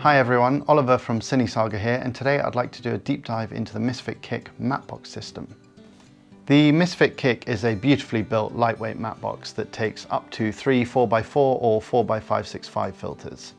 Hi everyone, Oliver from CineSaga here, and today I'd like to do a deep dive into the Misfit Kick matte system. The Misfit Kick is a beautifully built lightweight matte box that takes up to 3 4x4 or 4x565 filters.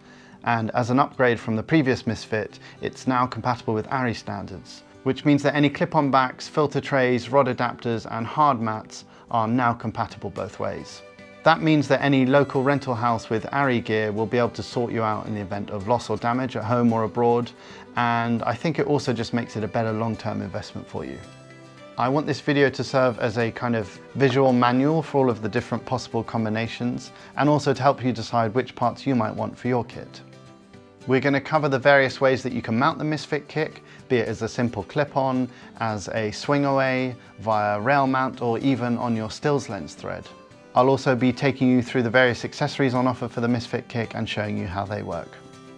And as an upgrade from the previous Misfit, it's now compatible with Arri standards, which means that any clip-on backs, filter trays, rod adapters and hard mats are now compatible both ways. That means that any local rental house with Arri gear will be able to sort you out in the event of loss or damage at home or abroad, and I think it also just makes it a better long-term investment for you. I want this video to serve as a kind of visual manual for all of the different possible combinations, and also to help you decide which parts you might want for your kit. We're going to cover the various ways that you can mount the Misfit Kick, be it as a simple clip-on, as a swing away, via rail mount, or even on your stills lens thread. I'll also be taking you through the various accessories on offer for the Misfit Kick and showing you how they work.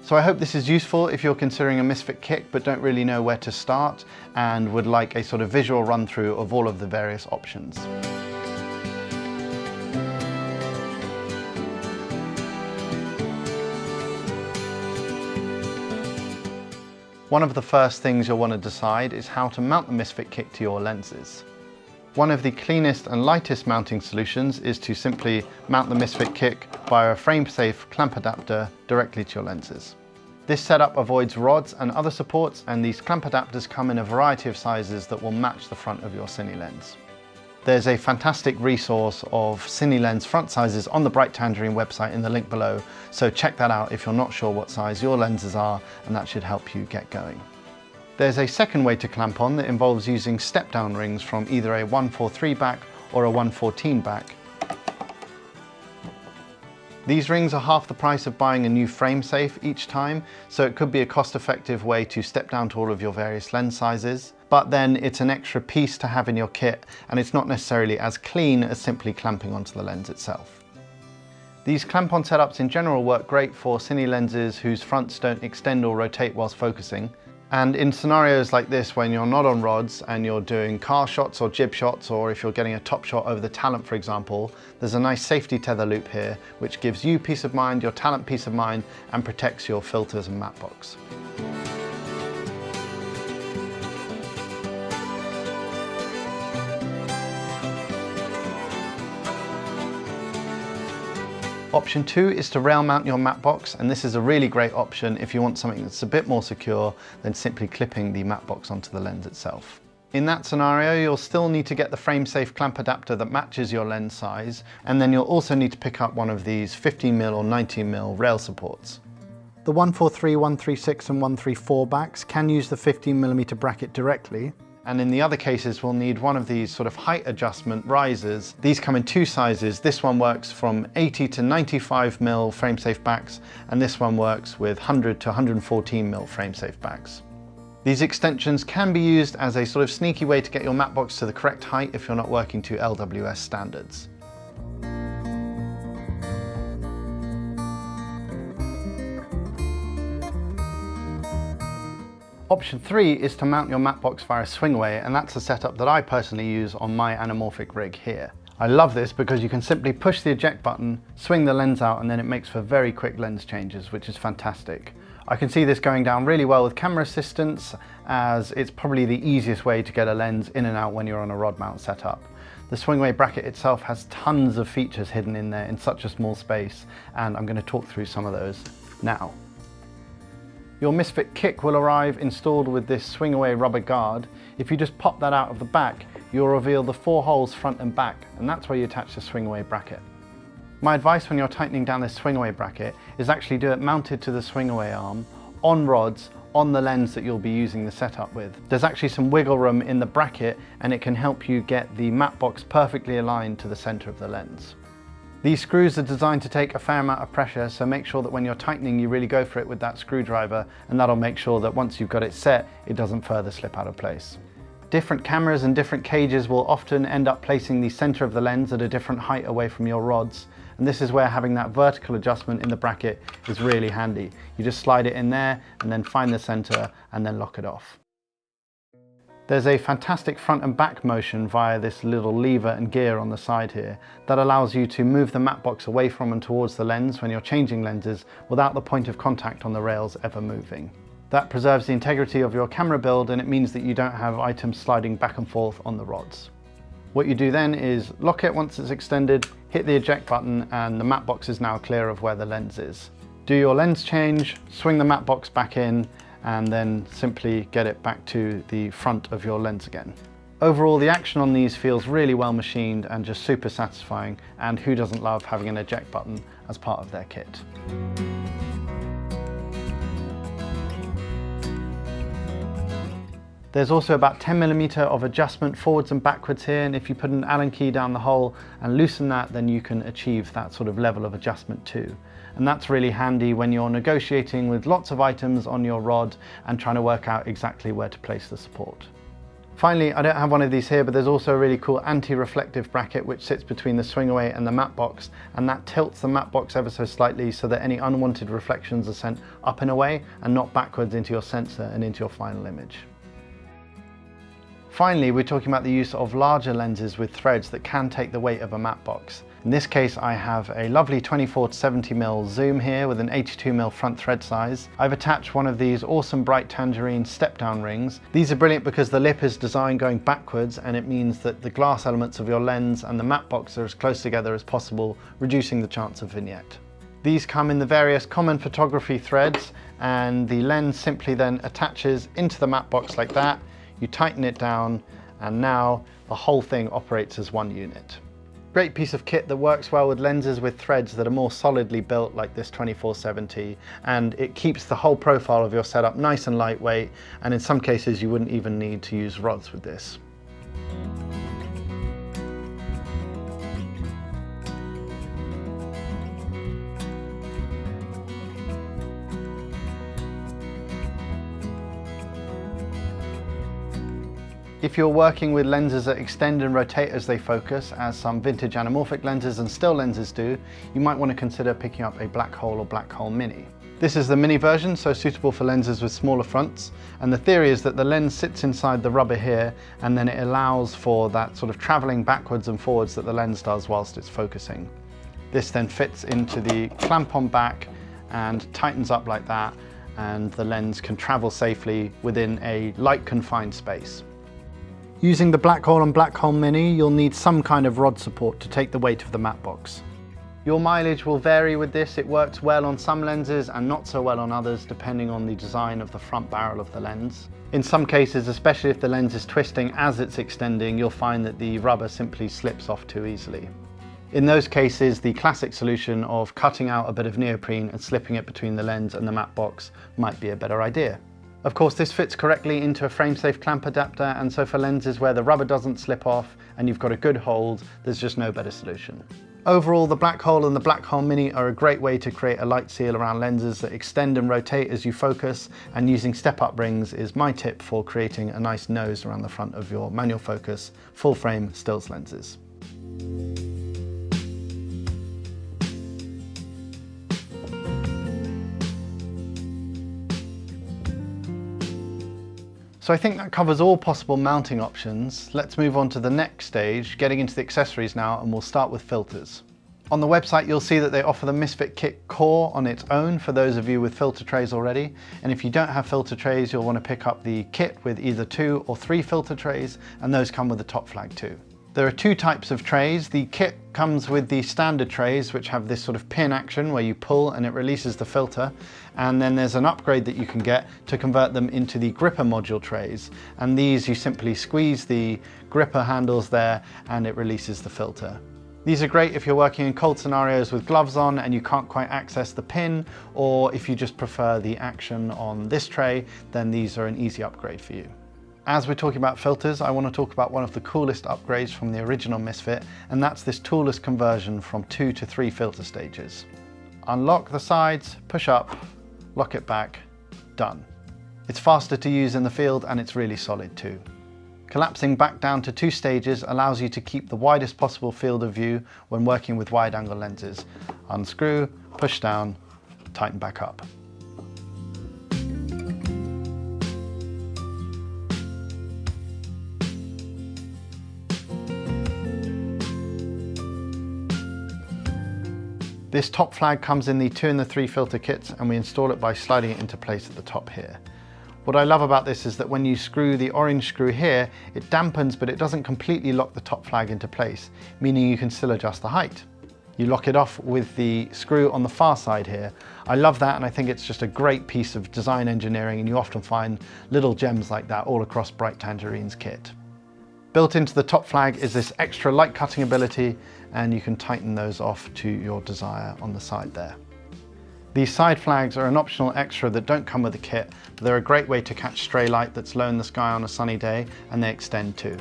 So I hope this is useful if you're considering a Misfit Kick but don't really know where to start and would like a sort of visual run through of all of the various options. One of the first things you'll want to decide is how to mount the Misfit Kick to your lenses. One of the cleanest and lightest mounting solutions is to simply mount the Misfit Kick via a frame-safe clamp adapter directly to your lenses. This setup avoids rods and other supports, and these clamp adapters come in a variety of sizes that will match the front of your Cine lens. There's a fantastic resource of Cine lens front sizes on the Bright Tangerine website in the link below, so check that out if you're not sure what size your lenses are, and that should help you get going. There's a second way to clamp on that involves using step-down rings from either a 143 back or a 114 back. These rings are half the price of buying a new frame safe each time, so it could be a cost-effective way to step down to all of your various lens sizes, but then it's an extra piece to have in your kit, and it's not necessarily as clean as simply clamping onto the lens itself. These clamp-on setups in general work great for Cine lenses whose fronts don't extend or rotate whilst focusing. And in scenarios like this, when you're not on rods and you're doing car shots or jib shots, or if you're getting a top shot over the talent, for example, there's a nice safety tether loop here, which gives you peace of mind, your talent peace of mind, and protects your filters and matte box. Option 2 is to rail mount your matte box, and this is a really great option if you want something that's a bit more secure than simply clipping the matte box onto the lens itself. In that scenario, you'll still need to get the frame-safe clamp adapter that matches your lens size, and then you'll also need to pick up one of these 15mm or 90mm rail supports. The 143, 136 and 134 backs can use the 15mm bracket directly, and in the other cases we'll need one of these sort of height adjustment risers. These come in two sizes. This one works from 80 to 95mm frame-safe backs, and this one works with 100 to 114mm frame-safe backs. These extensions can be used as a sort of sneaky way to get your matte box to the correct height if you're not working to LWS standards. Option 3 is to mount your matte box via a swing away, and that's a setup that I personally use on my Anamorphic rig here. I love this because you can simply push the eject button, swing the lens out, and then it makes for very quick lens changes, which is fantastic. I can see this going down really well with camera assistance, as it's probably the easiest way to get a lens in and out when you're on a rod mount setup. The swing away bracket itself has tons of features hidden in there in such a small space, and I'm going to talk through some of those now. Your Misfit Kick will arrive installed with this swing away rubber guard. If you just pop that out of the back, you'll reveal the 4 holes front and back, and that's where you attach the swing away bracket. My advice when you're tightening down this swing away bracket is actually do it mounted to the swing away arm, on rods, on the lens that you'll be using the setup with. There's actually some wiggle room in the bracket, and it can help you get the matte box perfectly aligned to the center of the lens. These screws are designed to take a fair amount of pressure, so make sure that when you're tightening you really go for it with that screwdriver, and that'll make sure that once you've got it set, it doesn't further slip out of place. Different cameras and different cages will often end up placing the center of the lens at a different height away from your rods, and this is where having that vertical adjustment in the bracket is really handy. You just slide it in there and then find the center and then lock it off. There's a fantastic front and back motion via this little lever and gear on the side here that allows you to move the matte box away from and towards the lens when you're changing lenses without the point of contact on the rails ever moving. That preserves the integrity of your camera build, and it means that you don't have items sliding back and forth on the rods. What you do then is lock it once it's extended, hit the eject button, and the matte box is now clear of where the lens is. Do your lens change, swing the matte box back in, and then simply get it back to the front of your lens again. Overall, the action on these feels really well machined and just super satisfying, and who doesn't love having an eject button as part of their kit? There's also about 10mm of adjustment forwards and backwards here, and if you put an Allen key down the hole and loosen that, then you can achieve that sort of level of adjustment too. And that's really handy when you're negotiating with lots of items on your rod and trying to work out exactly where to place the support. Finally, I don't have one of these here, but there's also a really cool anti-reflective bracket which sits between the swing away and the matte box, and that tilts the matte box ever so slightly so that any unwanted reflections are sent up and away and not backwards into your sensor and into your final image. Finally, we're talking about the use of larger lenses with threads that can take the weight of a matte box. In this case, I have a lovely 24-70mm zoom here with an 82mm front thread size. I've attached one of these awesome bright Tangerine step-down rings. These are brilliant because the lip is designed going backwards, and it means that the glass elements of your lens and the matte box are as close together as possible, reducing the chance of vignette. These come in the various common photography threads, and the lens simply then attaches into the matte box like that. You tighten it down, and now the whole thing operates as one unit. Great piece of kit that works well with lenses with threads that are more solidly built like this 24-70, and it keeps the whole profile of your setup nice and lightweight, and in some cases you wouldn't even need to use rods with this. If you're working with lenses that extend and rotate as they focus, as some vintage anamorphic lenses and still lenses do, you might want to consider picking up a black hole or black hole mini. This is the mini version, so suitable for lenses with smaller fronts, and the theory is that the lens sits inside the rubber here, and then it allows for that sort of travelling backwards and forwards that the lens does whilst it's focusing. This then fits into the clamp on back and tightens up like that, and the lens can travel safely within a light confined space. Using the black hole and black hole mini, you'll need some kind of rod support to take the weight of the matte box. Your mileage will vary with this. It works well on some lenses and not so well on others, depending on the design of the front barrel of the lens. In some cases, especially if the lens is twisting as it's extending, you'll find that the rubber simply slips off too easily. In those cases, the classic solution of cutting out a bit of neoprene and slipping it between the lens and the matte box might be a better idea. Of course, this fits correctly into a frame-safe clamp adapter, and so for lenses where the rubber doesn't slip off and you've got a good hold, there's just no better solution. Overall, the black hole and the black hole mini are a great way to create a light seal around lenses that extend and rotate as you focus, and using step-up rings is my tip for creating a nice nose around the front of your manual focus, full-frame stills lenses. So I think that covers all possible mounting options. Let's move on to the next stage, getting into the accessories now, and we'll start with filters. On the website, you'll see that they offer the Misfit Kick Core on its own for those of you with filter trays already. And if you don't have filter trays, you'll want to pick up the kit with either 2 or 3 filter trays, and those come with the top flag too. There are 2 types of trays. The kit comes with the standard trays, which have this sort of pin action where you pull and it releases the filter. And then there's an upgrade that you can get to convert them into the gripper module trays. And these, you simply squeeze the gripper handles there and it releases the filter. These are great if you're working in cold scenarios with gloves on and you can't quite access the pin, or if you just prefer the action on this tray, then these are an easy upgrade for you. As we're talking about filters, I want to talk about one of the coolest upgrades from the original Misfit, and that's this toolless conversion from 2 to 3 filter stages. Unlock the sides, push up, lock it back, done. It's faster to use in the field and it's really solid too. Collapsing back down to 2 stages allows you to keep the widest possible field of view when working with wide angle lenses. Unscrew, push down, tighten back up. This top flag comes in the 2 and the 3 filter kits, and we install it by sliding it into place at the top here. What I love about this is that when you screw the orange screw here, it dampens, but it doesn't completely lock the top flag into place, meaning you can still adjust the height. You lock it off with the screw on the far side here. I love that, and I think it's just a great piece of design engineering, and you often find little gems like that all across Bright Tangerine's kit. Built into the top flag is this extra light cutting ability, and you can tighten those off to your desire on the side there. These side flags are an optional extra that don't come with the kit, but they're a great way to catch stray light that's low in the sky on a sunny day, and they extend too.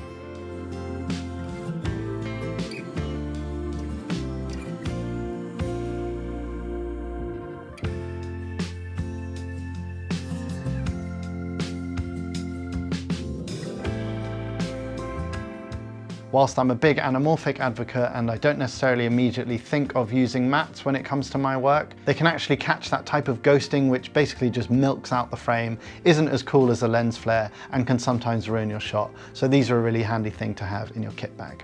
Whilst I'm a big anamorphic advocate and I don't necessarily immediately think of using mattes when it comes to my work, they can actually catch that type of ghosting which basically just milks out the frame, isn't as cool as a lens flare, and can sometimes ruin your shot. So these are a really handy thing to have in your kit bag.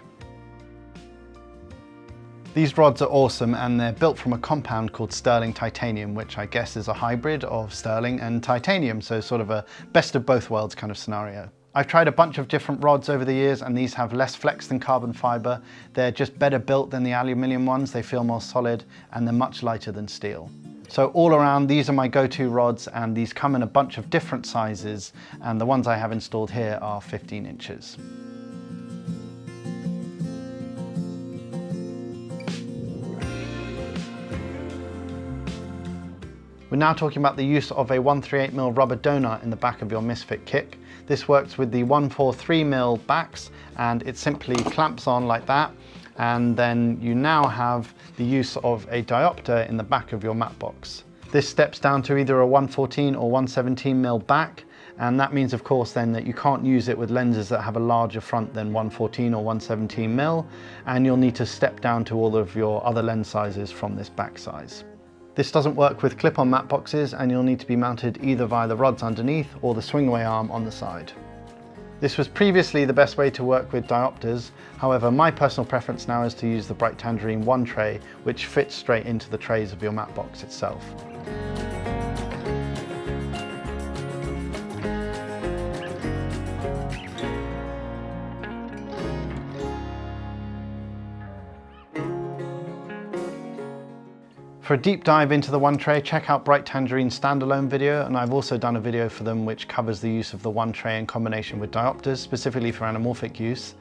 These rods are awesome, and they're built from a compound called sterling titanium, which I guess is a hybrid of sterling and titanium, so sort of a best of both worlds kind of scenario. I've tried a bunch of different rods over the years, and these have less flex than carbon fiber. They're just better built than the aluminium ones. They feel more solid, and they're much lighter than steel. So all around, these are my go-to rods, and these come in a bunch of different sizes, and the ones I have installed here are 15 inches. We're now talking about the use of a 138mm rubber donut in the back of your Misfit Kick. This works with the 143mm backs, and it simply clamps on like that, and then you now have the use of a diopter in the back of your matte box. This steps down to either a 114 or 117mm back, and that means of course then that you can't use it with lenses that have a larger front than 114 or 117mm, and you'll need to step down to all of your other lens sizes from this back size. This doesn't work with clip-on matte boxes, and you'll need to be mounted either via the rods underneath or the swing-away arm on the side. This was previously the best way to work with diopters. However, my personal preference now is to use the Bright Tangerine 1 tray, which fits straight into the trays of your matte box itself. For a deep dive into the 1 tray, check out Bright Tangerine's standalone video, and I've also done a video for them which covers the use of the 1 tray in combination with diopters, specifically for anamorphic use.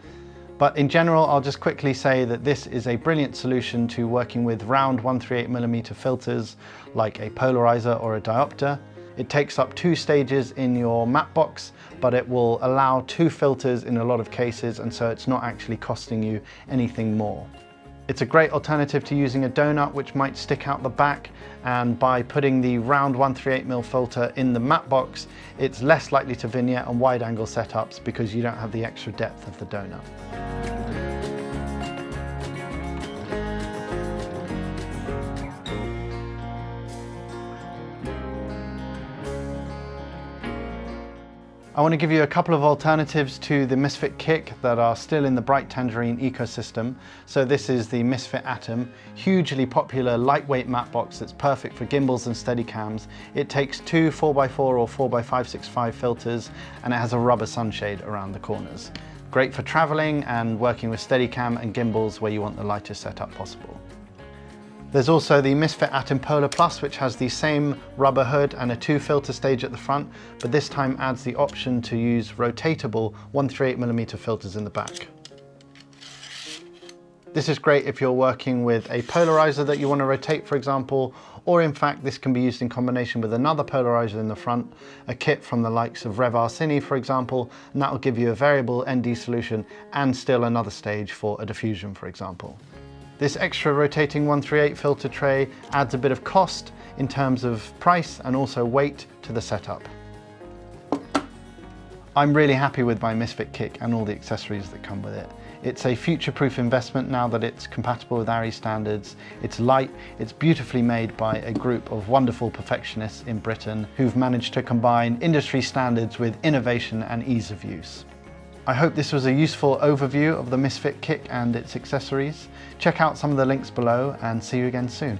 But in general, I'll just quickly say that this is a brilliant solution to working with round 138mm filters like a polarizer or a diopter. It takes up 2 stages in your matte box, but it will allow 2 filters in a lot of cases, and so it's not actually costing you anything more. It's a great alternative to using a donut, which might stick out the back, and by putting the round 138mm filter in the matte box, it's less likely to vignette on wide angle setups because you don't have the extra depth of the donut. I want to give you a couple of alternatives to the Misfit Kick that are still in the Bright Tangerine ecosystem. So this is the Misfit Atom, hugely popular lightweight matte box that's perfect for gimbals and Steadicams. It takes 2 4x4 or 4x565 filters, and it has a rubber sunshade around the corners. Great for traveling and working with Steadicam and gimbals where you want the lightest setup possible. There's also the Misfit Atom Polar Plus, which has the same rubber hood and a 2 filter stage at the front, but this time adds the option to use rotatable 138mm filters in the back. This is great if you're working with a polarizer that you want to rotate, for example, or in fact this can be used in combination with another polarizer in the front, a kit from the likes of Revar Cine, for example, and that will give you a variable ND solution and still another stage for a diffusion, for example. This extra rotating 138 filter tray adds a bit of cost in terms of price and also weight to the setup. I'm really happy with my Misfit Kick and all the accessories that come with it. It's a future-proof investment now that it's compatible with Arri standards. It's light, it's beautifully made by a group of wonderful perfectionists in Britain who've managed to combine industry standards with innovation and ease of use. I hope this was a useful overview of the Misfit Kick and its accessories. Check out some of the links below and see you again soon.